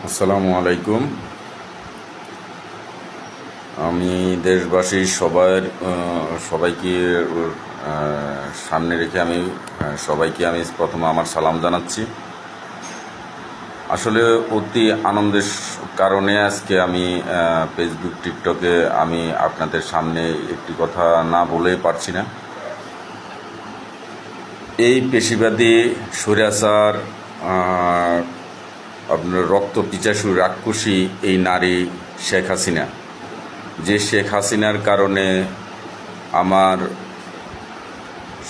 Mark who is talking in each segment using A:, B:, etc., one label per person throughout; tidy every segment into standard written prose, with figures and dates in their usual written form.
A: আসসালামু আলাইকুম। আমি দেশবাসীর সবাইকে সামনে রেখে সবাইকে প্রথমে আমার সালাম জানাচ্ছি। আসলে অতি আনন্দের কারণে আজকে আমি ফেসবুক টিকটকে আমি আপনাদের সামনে একটি কথা না বলেই পারছি না। এই পেশিবাদী স্বৈরাচার আপনার রক্ত পিচাসু রাক্ষসী এই নারী শেখ হাসিনা, যে শেখ হাসিনার কারণে আমার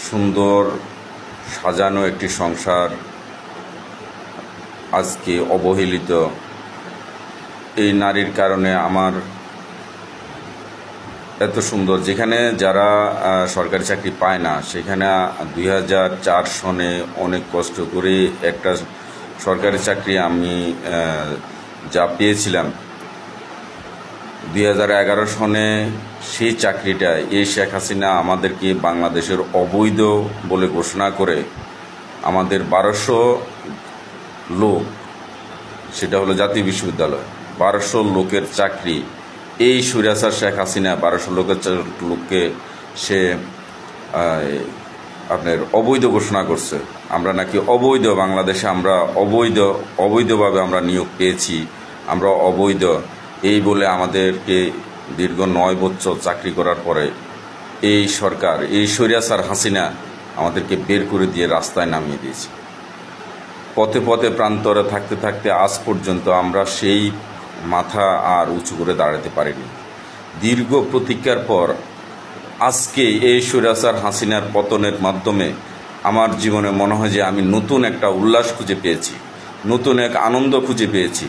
A: সুন্দর সাজানো একটি সংসার আজকে অবহেলিত। এই নারীর কারণে আমার এত সুন্দর, যেখানে যারা সরকারি চাকরি পায় না, সেখানে 2004 সনে অনেক কষ্ট করে একটা সরকারি চাকরি আমি যা পেয়েছিলাম, 2011 সনে সেই চাকরিটা এই শেখ হাসিনা আমাদেরকে বাংলাদেশের অবৈধ বলে ঘোষণা করে আমাদের 1200 লোক, সেটা হলো জাতীয় বিশ্ববিদ্যালয়, 1200 লোকের চাকরি এই স্বৈরাচার শেখ হাসিনা 1200 লোককে সে আপনার অবৈধ ঘোষণা করছে। আমরা নাকি অবৈধ, বাংলাদেশে আমরা অবৈধভাবে আমরা নিয়োগ পেয়েছি, আমরা অবৈধ এই বলে আমাদেরকে দীর্ঘ 9 বছর চাকরি করার পরে এই সরকার, এই স্বৈরাচার হাসিনা আমাদেরকে বের করে দিয়ে রাস্তায় নামিয়ে দিয়েছে। পথে পথে প্রান্তরে থাকতে থাকতে আজ পর্যন্ত আমরা সেই মাথা আর উঁচু করে দাঁড়াতে পারিনি। দীর্ঘ প্রতীক্ষার পর আজকে এই স্বৈরাচার হাসিনার পতনের মাধ্যমে আমার জীবনে মনে হয় যে আমি নতুন একটা উল্লাস খুঁজে পেয়েছি, নতুন এক আনন্দ খুঁজে পেয়েছি।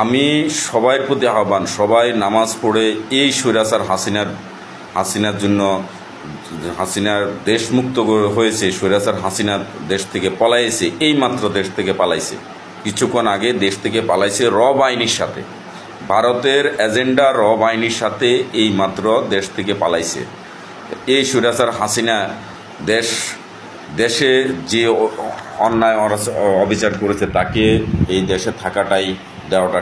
A: আমি সবার প্রতি আহ্বান, সবাই নামাজ পড়ে এই স্বৈরাচার হাসিনার জন্য, হাসিনার দেশ মুক্ত হয়েছে, স্বৈরাচার হাসিনার দেশ থেকে পলাইছে, এই মাত্র দেশ থেকে পালাইছে, কিছুক্ষণ আগে দেশ থেকে পালাইছে র বাহিনীর সাথে, ভারতের এজেন্ডা র বাহিনীর সাথে এই মাত্র দেশ থেকে পালাইছে। এই স্বৈরাচার হাসিনা দেশে যে অন্যায় অবিচার করেছে, তাকে এই দেশে থাকাটাই দেওয়াটা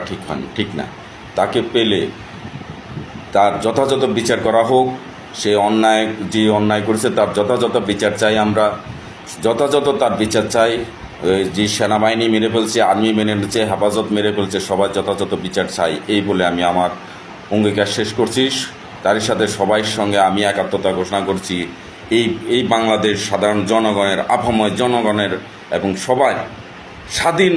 A: ঠিক না। তাকে পেলে তার যথাযথ বিচার করা হোক। সে যে অন্যায় করেছে তার যথাযথ বিচার চাই, আমরা যথাযথ তার বিচার চাই। যে সেনাবাহিনী মেরে ফেলছে, আর্মি মেরে ফেলছে, হেফাজত মেরে ফেলছে, সবার যথাযথ বিচার চাই, এই বলে আমি আমার অঙ্গীকার শেষ করছি। তারই সাথে সবার সঙ্গে আমি একাত্মতা ঘোষণা করছি। এই বাংলাদেশ সাধারণ জনগণের, আপাময় জনগণের এবং সবাই স্বাধীন